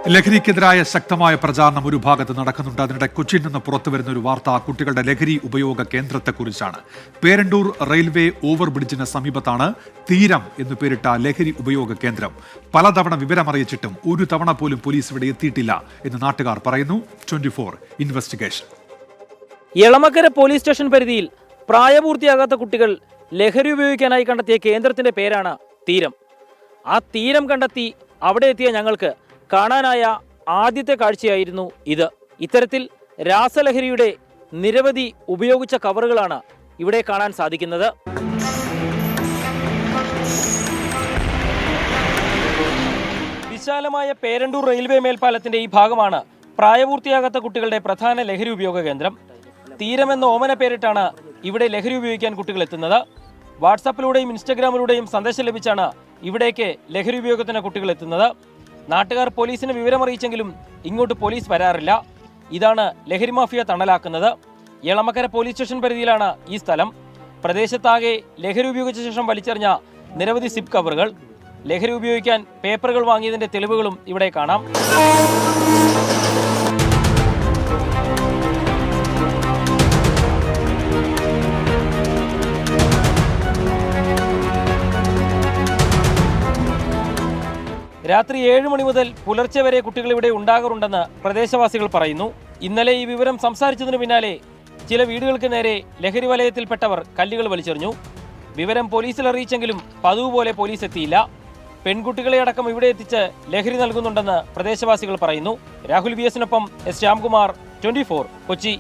ലഹരിക്കെതിരായ ശക്തമായ പ്രചാരണം ഒരു ഭാഗത്ത് നടക്കുന്നുണ്ട്. അതിനിടെ കൊച്ചിയിൽ നിന്ന് പുറത്തുവരുന്ന ഒരു വാർത്ത കുട്ടികളുടെ ലഹരി ഉപയോഗ കേന്ദ്രത്തെക്കുറിച്ചാണ്. പേരണ്ടൂർ റെയിൽവേ ഓവർബ്രിഡ്ജിന് സമീപത്താണ് തീരം എന്നു പേരിട്ട ലഹരി ഉപയോഗ കേന്ദ്രം. പലതവണ വിവരമറിയിച്ചിട്ടും ഒരു തവണ പോലും പോലീസ് ഇവിടെ എത്തിയിട്ടില്ല എന്ന് നാട്ടുകാർ പറയുന്നു. 24 ഇൻവെസ്റ്റിഗേഷൻ. എളമക്കര പോലീസ് സ്റ്റേഷൻ പരിധിയിൽ പ്രായപൂർത്തിയാകാത്ത കുട്ടികൾ ലഹരി ഉപയോഗിക്കാനായി കണ്ടെത്തിയ കേന്ദ്രത്തിന്റെ പേരാണ് തീരം. ആ തീരം കണ്ടെത്തി അവിടെ എത്തിയ ഞങ്ങൾക്ക് കാണാനായ ആദ്യത്തെ കാഴ്ചയായിരുന്നു ഇത്. ഇത്തരത്തിൽ രാസലഹരിയുടെ നിരവധി ഉപയോഗിച്ച കവറുകളാണ് ഇവിടെ കാണാൻ സാധിക്കുന്നത്. വിശാലമായ പേരണ്ടൂർ റെയിൽവേ മേൽപ്പാലത്തിന്റെ ഈ ഭാഗമാണ് പ്രായപൂർത്തിയാകാത്ത കുട്ടികളുടെ പ്രധാന ലഹരി ഉപയോഗ കേന്ദ്രം. തീരമെന്ന ഓമന പേരിട്ടാണ് ഇവിടെ ലഹരി ഉപയോഗിക്കാൻ കുട്ടികൾ എത്തുന്നത്. വാട്സാപ്പിലൂടെയും ഇൻസ്റ്റഗ്രാമിലൂടെയും സന്ദേശം ലഭിച്ചാണ് ഇവിടേക്ക് ലഹരി ഉപയോഗത്തിന് കുട്ടികൾ എത്തുന്നത്. നാട്ടുകാർ പോലീസിന് വിവരമറിയിച്ചെങ്കിലും ഇങ്ങോട്ട് പോലീസ് വരാറില്ല. ഇതാണ് ലഹരി മാഫിയ തണലാക്കുന്നത്. എളമക്കര പോലീസ് സ്റ്റേഷൻ പരിധിയിലാണ് ഈ സ്ഥലം. പ്രദേശത്താകെ ലഹരി ഉപയോഗിച്ച ശേഷം വലിച്ചെറിഞ്ഞ നിരവധി സിപ്പ് കവറുകൾ, ലഹരി ഉപയോഗിക്കാൻ പേപ്പറുകൾ വാങ്ങിയതിന്റെ തെളിവുകളും ഇവിടെ കാണാം. രാത്രി 7 മണി മുതൽ പുലർച്ചെ വരെ കുട്ടികൾ ഇവിടെ ഉണ്ടാകാറുണ്ടെന്ന് പ്രദേശവാസികൾ പറയുന്നു. ഇന്നലെ ഈ വിവരം സംസാരിച്ചതിന് പിന്നാലെ ചില വീടുകൾക്ക് നേരെ ലഹരി വലയത്തിൽപ്പെട്ടവർ കല്ലുകൾ വലിച്ചെറിഞ്ഞു. വിവരം പോലീസിൽ അറിയിച്ചെങ്കിലും പതിവ് പോലെ പോലീസ് എത്തിയില്ല. പെൺകുട്ടികളെ അടക്കം ഇവിടെ എത്തിച്ച് ലഹരി നൽകുന്നുണ്ടെന്ന് പ്രദേശവാസികൾ പറയുന്നു. രാഹുൽ VS-നൊപ്പം S. ശ്യാംകുമാർ, 24 കൊച്ചി.